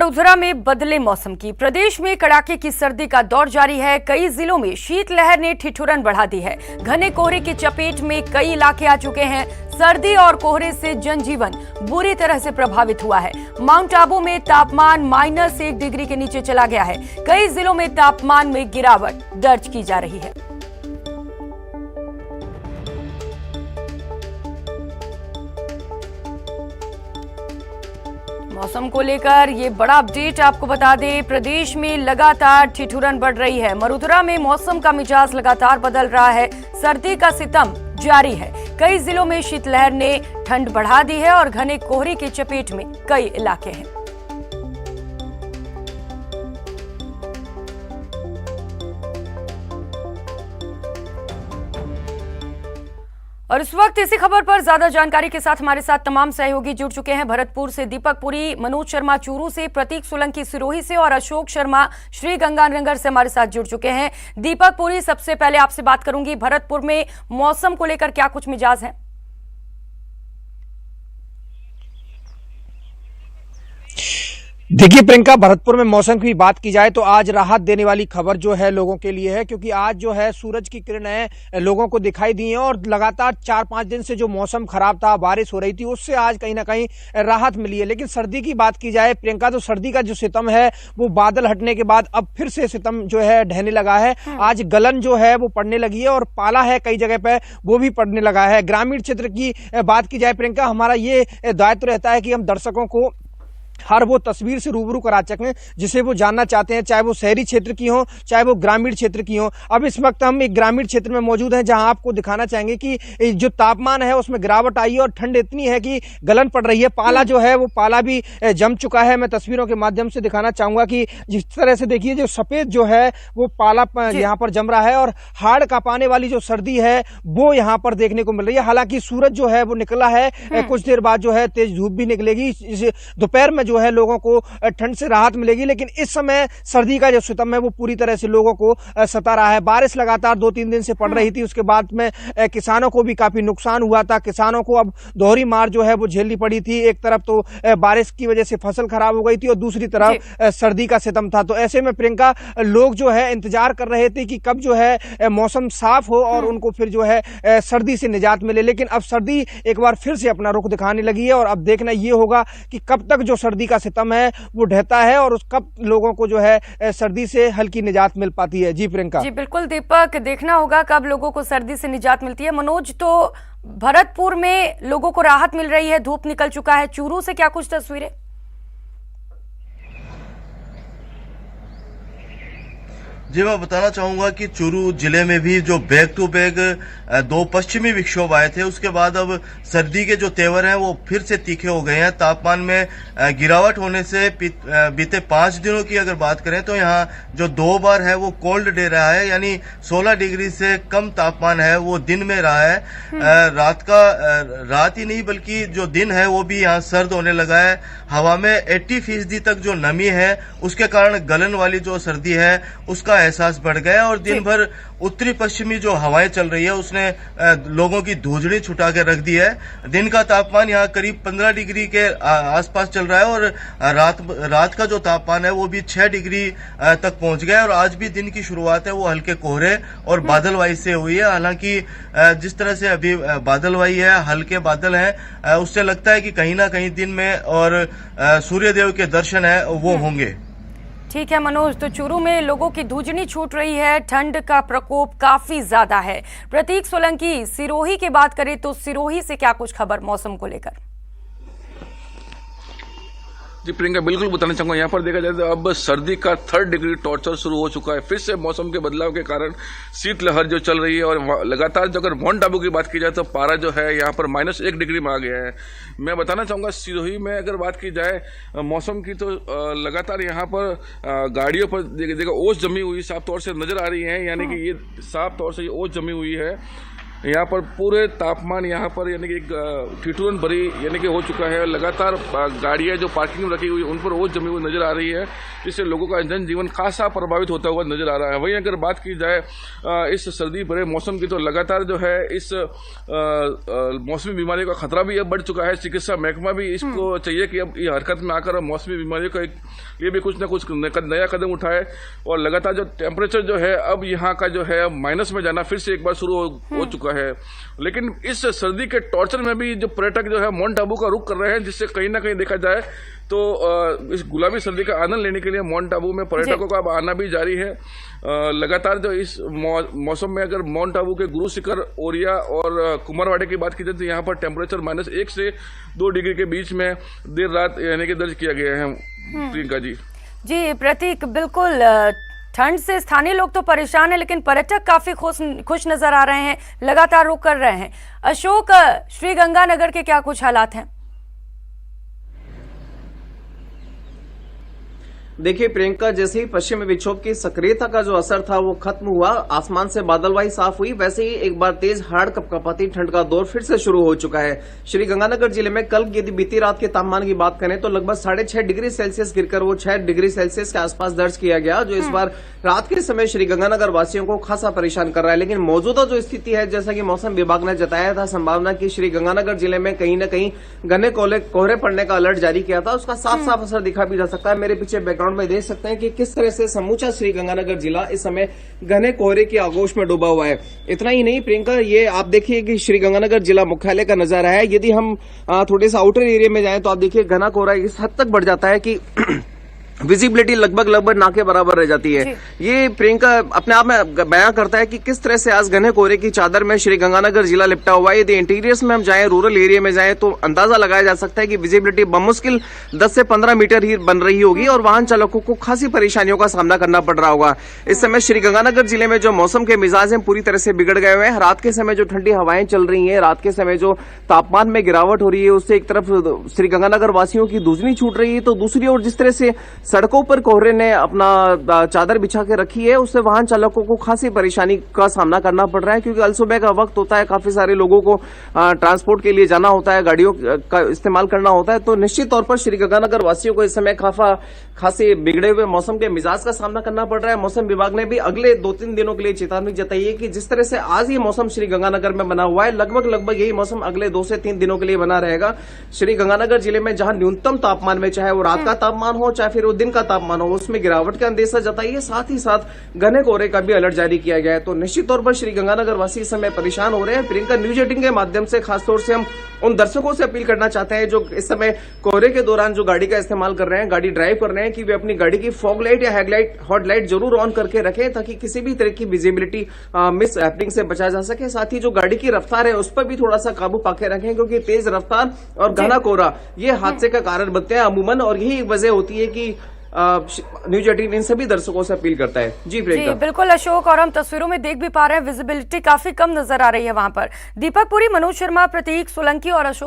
मरुधरा में बदले मौसम की। प्रदेश में कड़ाके की सर्दी का दौर जारी है। कई जिलों में शीतलहर ने ठिठुरन बढ़ा दी है। घने कोहरे की चपेट में कई इलाके आ चुके हैं। सर्दी और कोहरे से जनजीवन बुरी तरह से प्रभावित हुआ है। माउंट आबू में तापमान -1 डिग्री के नीचे चला गया है। कई जिलों में तापमान में गिरावट दर्ज की जा रही है। मौसम को लेकर ये बड़ा अपडेट आपको बता दें, प्रदेश में लगातार ठिठुरन बढ़ रही है। मरुधरा में मौसम का मिजाज लगातार बदल रहा है। सर्दी का सितम जारी है। कई जिलों में शीतलहर ने ठंड बढ़ा दी है और घने कोहरे की चपेट में कई इलाके हैं। और इस वक्त इसी खबर पर ज्यादा जानकारी के साथ हमारे साथ तमाम सहयोगी जुड़ चुके हैं। भरतपुर से दीपक पुरी, मनोज शर्मा चूरू से, प्रतीक सोलंकी सिरोही से और अशोक शर्मा श्री गंगानगर से हमारे साथ जुड़ चुके हैं। दीपक पुरी, सबसे पहले आपसे बात करूंगी, भरतपुर में मौसम को लेकर क्या कुछ मिजाज है? देखिए प्रियंका, भरतपुर में मौसम की बात की जाए तो आज राहत देने वाली खबर जो है लोगों के लिए है, क्योंकि आज जो है सूरज की किरणें लोगों को दिखाई दी हैं और लगातार 4-5 दिन से जो मौसम खराब था, बारिश हो रही थी, उससे आज कहीं ना कहीं राहत मिली है। लेकिन सर्दी की बात की जाए प्रियंका, तो सर्दी का जो सितम है वो बादल हटने के बाद अब फिर से सितम जो है ढहने लगा है। आज गलन जो है वो पड़ने लगी है और पाला है कई जगह पे वो भी पड़ने लगा है। ग्रामीण क्षेत्र की बात की जाए प्रियंका, हमारा ये दायित्व रहता है कि हम दर्शकों को हर वो तस्वीर से रूबरू करा सकें जिसे वो जानना चाहते हैं, चाहे वो शहरी क्षेत्र की हो चाहे वो ग्रामीण क्षेत्र की हो। अब इस वक्त हम एक ग्रामीण क्षेत्र में मौजूद हैं जहां आपको दिखाना चाहेंगे कि जो तापमान है उसमें गिरावट आई है और ठंड इतनी है कि गलन पड़ रही है। पाला जो है वो पाला भी जम चुका है। मैं तस्वीरों के माध्यम से दिखाना चाहूंगा कि जिस तरह से देखिए जो सफेद जो है वो पाला यहाँ पर जम रहा है और हाड़ कांपाने वाली जो सर्दी है वो यहाँ पर देखने को मिल रही है। हालांकि सूरज जो है वो निकला है, कुछ देर बाद जो है तेज धूप भी निकलेगी। दोपहर में जो है लोगों को ठंड से राहत मिलेगी, लेकिन इस समय सर्दी का जो सितम है वो पूरी तरह से लोगों को सता रहा है। बारिश लगातार 2-3 दिन से पड़ रही थी, उसके बाद में किसानों को भी काफी नुकसान हुआ था। किसानों को अब दोहरी मार जो है वो झेलनी पड़ी थी। एक तरफ तो बारिश की वजह से फसल खराब हो गई थी और दूसरी तरफ सर्दी का सितम था। तो ऐसे में प्रियंका, लोग जो है इंतजार कर रहे थे कि कब जो है मौसम साफ हो और उनको फिर जो है सर्दी से निजात मिले। लेकिन अब सर्दी एक बार फिर से अपना रुख दिखाने लगी है और अब देखना ये होगा कि कब तक जो सर्दी का सितम है वो ढहता है और उस कब लोगों को जो है सर्दी से हल्की निजात मिल पाती है। जी प्रियंका। जी बिल्कुल दीपक, देखना होगा कब लोगों को सर्दी से निजात मिलती है। मनोज, तो भरतपुर में लोगों को राहत मिल रही है, धूप निकल चुका है। चूरू से क्या कुछ तस्वीरें? जी, मैं बताना चाहूंगा कि चूरू जिले में भी जो बैक टू बैक 2 पश्चिमी विक्षोभ आए थे, उसके बाद अब सर्दी के जो तेवर हैं वो फिर से तीखे हो गए हैं। तापमान में गिरावट होने से बीते 5 दिनों की अगर बात करें तो यहाँ जो 2 बार है वो कोल्ड डे रहा है, यानी 16 डिग्री से कम तापमान है वो दिन में रहा है। रात ही नहीं बल्कि जो दिन है वो भी यहाँ सर्द होने लगा है। हवा में 80% तक जो नमी है उसके कारण गलन वाली जो सर्दी है उसका एहसास बढ़ गया और दिन भर उत्तरी पश्चिमी जो हवाएं चल रही है उसने लोगों की धूजड़ी छुटा के रख दी है। दिन का तापमान यहाँ करीब 15 डिग्री के आसपास चल रहा है और रात का जो तापमान है वो भी 6 डिग्री तक पहुंच गया है। और आज भी दिन की शुरुआत है वो हल्के कोहरे और बादलवाई से हुई है। हालांकि जिस तरह से अभी बादलवाई है, हल्के बादल हैं, उससे लगता है कि कहीं ना कहीं दिन में और सूर्यदेव के दर्शन है वो होंगे। ठीक है मनोज, तो चूरू में लोगों की धूजनी छूट रही है, ठंड का प्रकोप काफी ज्यादा है। प्रतीक सोलंकी, सिरोही की बात करें तो सिरोही से क्या कुछ खबर मौसम को लेकर? जी प्रियंका, बिल्कुल बताना चाहूंगा, यहाँ पर देखा जाए तो अब सर्दी का 3rd डिग्री टॉर्चर शुरू हो चुका है। फिर से मौसम के बदलाव के कारण शीतलहर जो चल रही है और लगातार जो अगर माउंट आबू की बात की जाए तो पारा जो है यहाँ पर -1 डिग्री में आ गया है। मैं बताना चाहूँगा सिरोही में अगर बात की जाए मौसम की तो लगातार यहाँ पर गाड़ियों पर देखा ओस जमी हुई साफ तौर से नजर आ रही है, यानी कि ये साफ तौर से ये ओस जमी हुई है। यहाँ पर पूरे तापमान यहाँ पर यानी कि ठिठुरन भरी यानी कि हो चुका है। लगातार गाड़ियाँ जो पार्किंग में रखी हुई उन पर ओस जमी हुई नजर आ रही है, जिससे लोगों का जनजीवन खासा प्रभावित होता हुआ नजर आ रहा है। वहीं अगर बात की जाए इस सर्दी भरे मौसम की, तो लगातार जो है इस मौसमी बीमारियों का खतरा भी अब बढ़ चुका है। चिकित्सा महकमा भी इसको चाहिए कि अब ये हरकत में आकर मौसमी बीमारियों के लिए भी कुछ न कुछ नया कदम उठाए। और लगातार जो टेम्परेचर जो है अब यहाँ का जो है माइनस में जाना फिर से एक बार शुरू हो चुका है। लेकिन इस सर्दी के टॉर्चर में भी जो पर्यटक जो है माउंट आबू का रुख कर रहे हैं, जिससे कहीं ना कहीं देखा जाए तो इस गुलाबी सर्दी का आनंद लेने के लिए माउंट आबू में पर्यटकों का आना भी जारी है। लगातार जो इस मौसम में अगर माउंट आबू के गुरु शिखर, ओरिया और कुमारवाड़े की बात की जाए तो यहाँ पर टेम्परेचर -1 से 2 डिग्री के बीच में देर रात यानी कि दर्ज किया गया है। प्रियंका जी प्रतीक, बिल्कुल ठंड से स्थानीय लोग तो परेशान हैं, लेकिन पर्यटक काफी खुश नजर आ रहे हैं, लगातार रुक कर रहे हैं। अशोक, श्रीगंगानगर के क्या कुछ हालात हैं? देखिए प्रियंका, जैसे ही पश्चिमी विक्षोभ की सक्रियता का जो असर था वो खत्म हुआ, आसमान से बादलवाई साफ हुई, वैसे ही एक बार तेज हाड़ कपकपाती ठंड का दौर फिर से शुरू हो चुका है। श्रीगंगानगर जिले में कल यदि बीती रात के तापमान की बात करें तो लगभग 6.5 डिग्री सेल्सियस गिरकर वो 6 डिग्री सेल्सियस के आसपास दर्ज किया गया, जो इस बार रात के समय श्रीगंगानगर वासियों को खासा परेशान कर रहा है। लेकिन मौजूदा जो स्थिति है, जैसा कि मौसम विभाग ने जताया था संभावना की श्रीगंगानगर जिले में कहीं न कहीं घने कोहरे पड़ने का अलर्ट जारी किया था, उसका साफ साफ असर दिखा भी जा सकता है। मेरे पीछे बैकग्राउंड में देख सकते हैं कि किस तरह से समूचा श्रीगंगानगर जिला इस समय घने कोहरे की आगोश में डूबा हुआ है। इतना ही नहीं प्रियंका, ये आप देखिए कि श्रीगंगानगर जिला मुख्यालय का नजारा है। यदि हम थोड़े सा आउटर एरिया में जाएं तो आप देखिए घना कोहरा इस हद तक बढ़ जाता है कि विजिबिलिटी लगभग ना के बराबर रह जाती है। ये प्रियंका अपने आप में बयां करता है कि किस तरह से आज घने कोहरे की चादर में श्रीगंगानगर जिला लिपटा हुआ है। यदि इंटीरियर्स में हम जाएं, रूरल एरिया में जाएं, तो अंदाजा लगाया जा सकता है कि विजिबिलिटी बमुश्किल 10 से 15 मीटर ही बन रही होगी और वाहन चालकों को खासी परेशानियों का सामना करना पड़ रहा होगा। इस समय श्रीगंगानगर जिले में जो मौसम के मिजाज हैं पूरी तरह से बिगड़ गए हुए हैं। रात के समय जो ठंडी हवाएं चल रही है, रात के समय जो तापमान में गिरावट हो रही है, उससे एक तरफ श्रीगंगानगर वासियों की दूसरी छूट रही है, तो दूसरी ओर जिस तरह से सड़कों पर कोहरे ने अपना चादर बिछा के रखी है, उससे वाहन चालकों को खासी परेशानी का सामना करना पड़ रहा है। क्योंकि अलसुबह का वक्त होता है, काफी सारे लोगों को ट्रांसपोर्ट के लिए जाना होता है, गाड़ियों का इस्तेमाल करना होता है, तो निश्चित तौर पर श्रीगंगानगर वासियों को इस समय खासे बिगड़े हुए मौसम के मिजाज का सामना करना पड़ रहा है। मौसम विभाग ने भी अगले 2-3 दिनों के लिए चेतावनी जताई है कि जिस तरह से आज ये मौसम श्रीगंगानगर में बना हुआ है, लगभग यही मौसम अगले 2 से 3 दिनों के लिए बना रहेगा। श्रीगंगानगर जिले में जहां न्यूनतम तापमान में, चाहे वो रात का तापमान हो चाहे फिर वो दिन का तापमान हो, उसमें गिरावट का अंदेशा जताइए, साथ ही साथ घने कोहरे का भी अलर्ट जारी किया गया है। तो निश्चित तौर पर श्रीगंगानगर वासी इस समय परेशान हो रहे हैं। प्रियंका, न्यूज 18 के माध्यम से खासतौर से हम उन दर्शकों से अपील करना चाहते हैं जो इस समय कोहरे के दौरान जो गाड़ी का इस्तेमाल कर रहे हैं, गाड़ी ड्राइव कर रहे हैं, कि वे अपनी गाड़ी की फॉग लाइट या हॉट लाइट जरूर ऑन करके रखें, ताकि किसी भी तरह की विजिबिलिटी मिस हैपनिंग से बचा जा सके। साथ ही जो गाड़ी की रफ्तार है उस पर भी थोड़ा सा काबू पाके रखें, क्योंकि तेज रफ्तार और घना कोहरा ये हादसे का कारण बनते हैं अमूमन, और यही वजह होती है कि न्यूज 18 इन सभी दर्शकों से अपील करता है। जी प्रियंका। जी बिल्कुल अशोक, और हम तस्वीरों में देख भी पा रहे हैं विजिबिलिटी काफी कम नजर आ रही है वहां पर। दीपक पुरी, मनोज शर्मा, प्रतीक सोलंकी और अशोक